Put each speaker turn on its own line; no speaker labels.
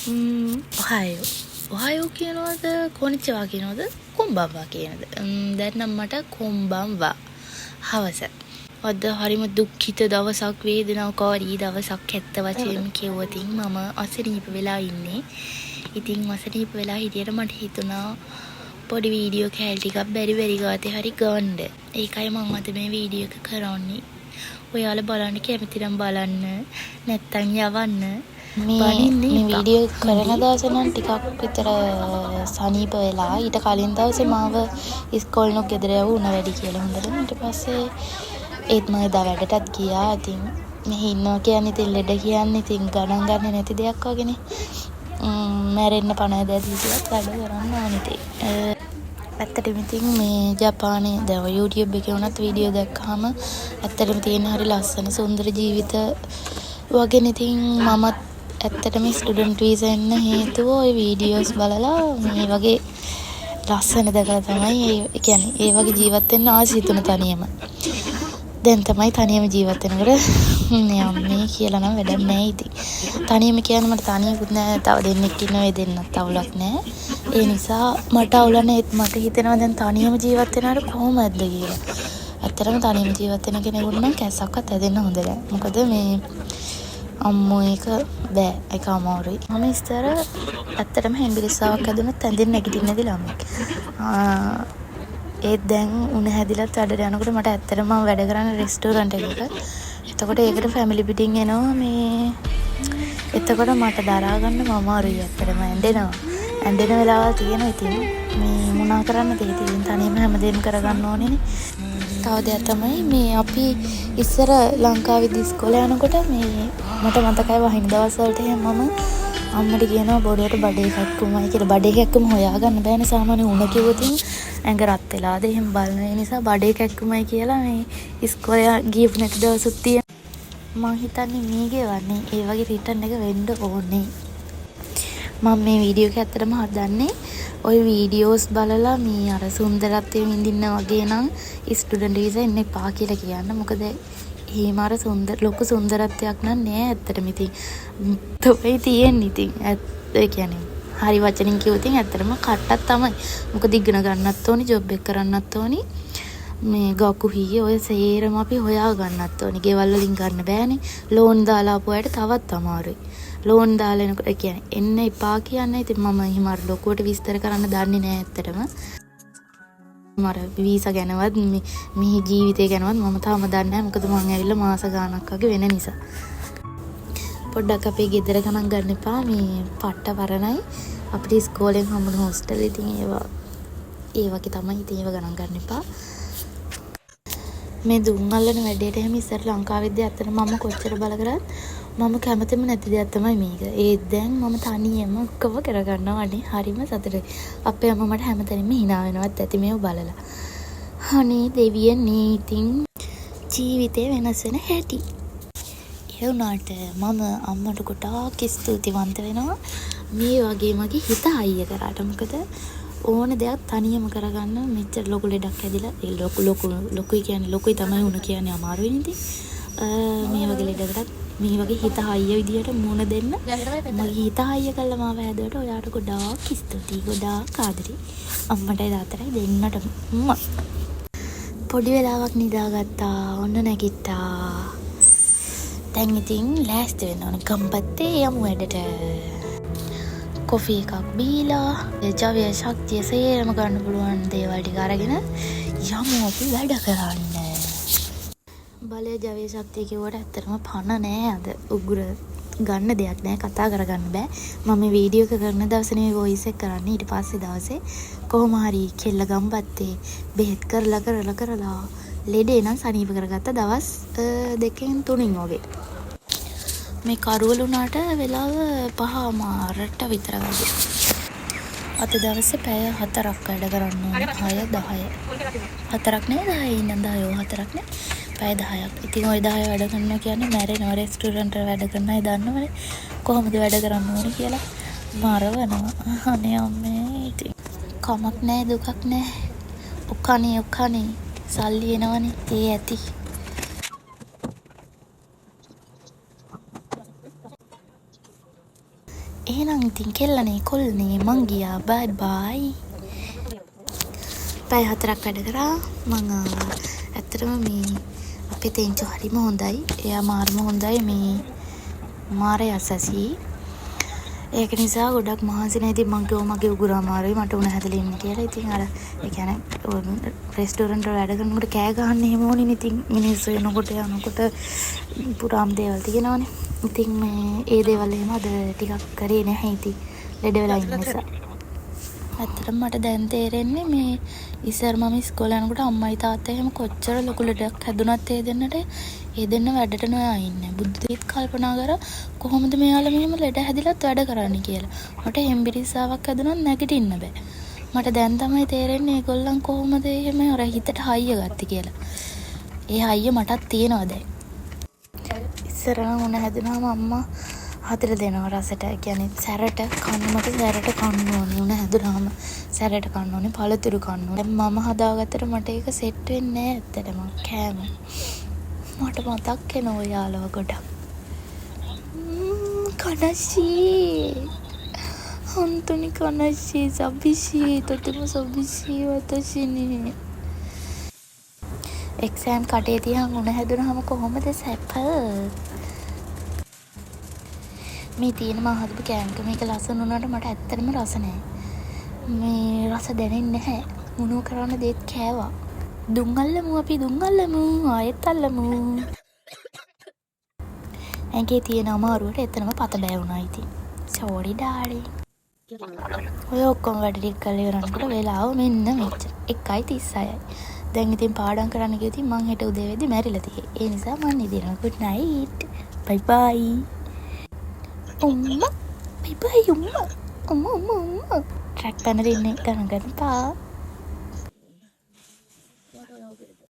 ඔහායෝ ඔහායෝ කියනවද කොනිච්චවා කියනවද කොම්බම්වා කියනද දැන් නම් මට කොම්බම්වා හවස අද හරිම දුක්ඛිත දවසක් වේදනාකාරී දවසක් ඇත්ත වශයෙන්ම කිව්වොතින් මම අසනීප වෙලා ඉන්නේ. ඉතින් අසනීප වෙලා හිටියට මට හිතුණා පොඩි වීඩියෝ කෑලි ටිකක් බැරි ගාතේ හරි ගන්න. ඒකයි මම අද මේ වීඩියෝ එක කරන්නේ. ඔයාලා බලන්න කැමති නම් බලන්න නැත්තම් යවන්න. මේ වීඩියෝ කරන දවසේ නම් ටිකක් විතර සනීප වෙලා ඊට කලින් දවසේ මාව ඉස්කෝලේ නොක් ගෙදර යවුණා වැඩි කියලා හොඳට. ඊට පස්සේ ඒත් මම එදා වැඩටත් ගියා. ඉතින් මෙහි ඉන්නවා කියන්නේ ඉතින් ලෙඩ කියන්නේ ඉතින් ගණන් ගන්න නැති දෙයක් වගේනේ. මැරෙන්න පණ දැදීසියක් වැඩ කරන්න ඕනේ ඉතින්. ඇත්තටම ඉතින් මේ ජපානයේ දැන් YouTube එකේ වුණත් වීඩියෝ දැක්කහම ඇත්තටම තියෙන හරි ලස්සන සුන්දර ජීවිත වගේ ඉතින් මමත් ඇත්තටම ස්ටුඩන්ට් වීසා එන්න හේතුව ওই වීඩියෝස් බලලා මේ වගේ ලස්සන දැකලා තමයි ඒ කියන්නේ ඒ වගේ ජීවත් වෙන්න ආස හිතුණ තනියම. දැන් තමයි තනියම ජීවත් වෙනකොට යන්නේ කියලා නම් වැඩක් නැහැ ඉතින්. තනියම කියන්නේ මට තනියකුත් නැහැ. තව දෙන්නෙක් ඉන්නවා. ඒ දෙන්නත් අවුලක් නැහැ. ඒ නිසා මට අවුල නැහැ. මට හිතෙනවා දැන් තනියම ජීවත් වෙනාට කොහොමද කියලා. ඇත්තටම තනියම ජීවත් වෙන කෙනෙකුට නම් කැස්සක්වත් හැදෙන්න හොඳ නැහැ. මොකද මේ අම්මෝ එක බෑ. ඒක අමාරුයි. මම ඉස්සර ඇත්තටම හෙම්බිරිස්සාවක් හැදුනත් ඇඳෙන්න නැගිටින්නේ නැති ළමෙක්. ඒත් දැන් උණ හැදිලත් වැඩට යනකොට මට ඇත්තටම මම වැඩ කරන රෙස්ටෝරන්ට් එකක. එතකොට ඒකට ෆැමිලි පිටින් එනවා මේ. එතකොට මට දරා ගන්න අමාරුයි ඇත්තටම ඇඬෙනවා. ඇඬෙන වෙලාවල් තියෙනවා ඉතින් මේ මොනා කරන්නද ඉතින් තනියම හැමදේම කරගන්න ඕනේනේ. තව දෙයක් තමයි මේ අපි ඉස්සර ලංකාවේදී ඉස්කෝලේ යනකොට මේ මට මතකයි වහින දවස් වලට එහෙම මම අම්මට කියනවා බොරුවට බඩේ කැක්කුමයි කියලා. බඩේ කැක්කුම හොයාගන්න බෑනේ සාමාන්‍ය උණ කිව්වොත් ඇඟ රත් වෙලාද එහෙම බලන නිසා බඩේ කැක්කුමයි කියලා මේ ඉස්කෝලේ ගියපු නැති දවසුත් තියෙනවා. මම හිතන්නේ මේ ගෙවන්නේ ඒ වගේ රිටර්න් එක වෙන්න ඕනේ. මම මේ වීඩියෝ එක ඇත්තටම හදන්නේ ওই වීඩියෝස් බලලා මේ අර සුන්දරත්වයේ විඳින්න වගේ නම් ස්ටුඩන්ට් වීසා එන්න එපා කියලා කියන්න. මොකද එහෙම අර ලොකු සුන්දරත්වයක් නෑ ඇත්තටම. ඉතින් තමයි තියෙන්නේ. ඉතින් ඒ කියන්නේ හරි වචනින් කිව්වොත් ඇත්තටම කට්ටක් තමයි. මොකද ඉගෙන ගන්නත් ඕනි, ජොබ් එක කරන්නත් ඕනි. මේ ගකුහි ඔය සේරම අපි හොයා ගන්නත් ඕනි. ගෙවල් වලින් ගන්න බෑනේ. ලෝන් දාලා ආපු අයට තවත් අමාරුයි. ලෝන් දාලා එනකොට කියන්නේ එන්න එපා කියන්නේ. ඉතින් මම එහෙම අර ලොකුවට විස්තර කරන්න දන්නේ නෑ ඇත්තටම. මර වීසා ගැනවත් මේ ජීවිතය ගැනවත් මම තාම දන්නේ නැහැ. මොකද මම ඇවිල්ලා මාස ගාණක් වගේ වෙන නිසා. පොඩ්ඩක් අපේ ගෙදර ගණන් ගන්න එපා. මේ පට්ට වරණයි. අපිට ඉස්කෝලෙන් හම්බුන හොස්ටල් ඉතින් ඒ වගේ තමයි. ඉතින් ඒව ගණන් ගන්න එපා. මේ දුම් අල්ලන වැඩේට එහෙම ඉස්සර ලංකාවේදී ඇත්තට මම කොච්චර බල කරත් මම කැමතිම නැති දෙයක් තමයි මේක. ඒත් දැන් මම තනියම ඔක්කොම කරගන්නවා අනේ හරිම සතුටුයි. අපේ අම්මා මට හැමතැනම hina වෙනවත් ඇති මේව බලලා. අනේ දෙවියනේ ඉතින් ජීවිතේ වෙනස් වෙන හැටි. ඒ වුණාට මම අම්මට ගොඩාක් ස්තුතිවන්ත වෙනවා මේ වගේ මගේ හිත අයිය කරාට. මොකද ඕන දෙයක් තනියම කරගන්න මෙච්චර ලොකු ලෙඩක් හැදිලා ඒ ලොකුයි කියන්නේ ලොකුයි තමයි උණ කියන්නේ අමාරුයි නේද? මේ වගේ ලෙඩකට මේ වගේ හිත හයිය විදියට මුණ දෙන්න මගේ හිත හයිය කළා මාව හැදුවට ඔයාට ගොඩාක් ස්තුතියි. ගොඩාක් ආදරේ අම්මටයි තාත්තටයි දෙන්නටම. පොඩි වෙලාවක් නිදාගත්තා. ඔන්න නැගිට්ටා. දැන් ඉතින් ලෑස්ති වෙන්න ඕන. ගම්පත්තේ යමු වැඩට. කොෆි එකක් බීලා ජවය ශක්තිය සේරම ගන්න පුළුවන් දේවල් ටික අරගෙන යමු අපි වැඩ කරන්න. බලය ජවය ශක්තිය කිව්වට ඇත්තටම පණ නෑ. අද උගුර ගන්න දෙයක් නෑ. කතා කරගන්න බෑ. මම මේ වීඩියෝ එක කරන දවසේ නෙවෙයි වොයිස් එක කරන්නේ. ඊට පස්සේ දවසේ කොහොම හරි කෙල්ල ගම්පත්තේ බෙහෙත් කරලා ලෙඩේ නම් සනීප කරගත්ත දවස් 2-3 වගේ. මේ කරුවල උනාට වෙලාව 5:00 විතර වගේ. අද දවසේ පැය 4ක් වැඩ කරන්න ඕනේ. 6-10. 4ක් නේ 10 ඉන්න 10 4ක් නේ. පැය 10ක්. ඉතින් ওই 10 වැඩ කරනවා කියන්නේ මැරෙනවා. රෙස්ටෝරන්ට් වල වැඩ කරන අය දන්නවනේ කොහොමද වැඩ කරන්න ඕනේ කියලා. මරවනවා. අනේ අම්මේ ඉතින් කමක් නැහැ දුකක් නැහැ. ඔක්කනේ සල්ලි එනවනේ. ඒ ඇති. එහෙනම් ඉතින් කෙල්ලනේ කොල්ලනේ මං ගියා බයි බයි. පැය 4ක් වැඩ කරා මං ඇත්තටම මේ අපේ තෙන්චෝ හරිම හොඳයි. එයා මාරම හොඳයි මේ මාර යසසී. ඒක නිසා ගොඩක් මහන්සි නැහැ. ඉතින් මං කිව්වා මගේ උගුර අමාරුයි මට උණ හැදලා ඉන්න කියලා. ඉතින් අර ඒ කියන්නේ රෙස්ටෝරන්ට් වල වැඩ කරනකොට කෑ ගහන්න එහෙම ඕනේ. ඉතින් මිනිස්සු එනකොට යනකොට පුරාම දේවල් තියෙනවනේ. ඉතින් මේ ඒ දේවල් එහෙම අද ටිකක් කරේ නැහැ. ඉතින් ලෙඩ වෙලා ඉන්න නිසා. ඇත්තටම මට දැන් තේරෙන්නේ මේ ඉස්සර මම ඉස්කෝලේ යනකොට අම්මයි තාත්තයි එහෙම කොච්චර ලොකු ලෙඩක් හැදුනත් ඒ දෙන්න වැඩට නොයා ඉන්නේ. බුද්ධිත් කල්පනා කරා කොහොමද මෙයාලා මෙහෙම ලෙඩ හැදිලත් වැඩ කරන්නේ කියලා. මට හෙම්බිරිස්සාවක් හැදුනත් නැගිටින්න බෑ. මට දැන් තමයි තේරෙන්නේ ඒගොල්ලන් කොහොමද එහෙම අර හිතට හයිය ගත්තේ කියලා. ඒ හයිය මටත් තියෙනවා දැන්. ඉස්සර නම් උණ හැදුනම අම්මා හතර දෙනවා රසට. කියන්නේ සැරට කන්නමට සැරට කන්න ඕනේ. උණ හැදුනම සැරට කන්න ඕනේ. පළතුරු කන්න ඕනේ. මම හදාගත්තට මට ඒක සෙට් වෙන්නේ නැහැ ඇත්තටම. කෑම. මට මතක් වෙන ඔයාලව ගොඩක්. කනශී. හොන්තුනි කනශී. සබිෂී. තොතෙම සබිෂී වතෂිනි. එක්සෑම් කටේ තියන් උණ හැදුනම කොහොමද සැප? මේ තියෙන මම හදපු කෑමක මේක ලස්සන වුණාට මට ඇත්තටම රස නැහැ. මේ රස දැනෙන්නේ නැහැ. මොනෝ කරන්න දෙත් කෑවා. දුම් අල්ලමු අපි දුම් අල්ලමු ආයෙත් අල්ලමු. ඇඟේ තියෙන අමාරුවට එතනම පත බෑ වුණා ඉතින්. Sorry darling. ඔය ඔක්කොම වැඩ ටික කරලා ඉවරනකොට වෙලාව මෙන්න මෙච්චර. 1:36යි. දැන් ඉතින් පාඩම් කරන්න ගියොත් මං හෙට උදේ වෙද්දි මැරිලා තියෙයි. ඒ නිසා මං නිදිනවා. good night. bye bye. Umma, bye bye umma. Umma. Track panel ini gana-gana pa.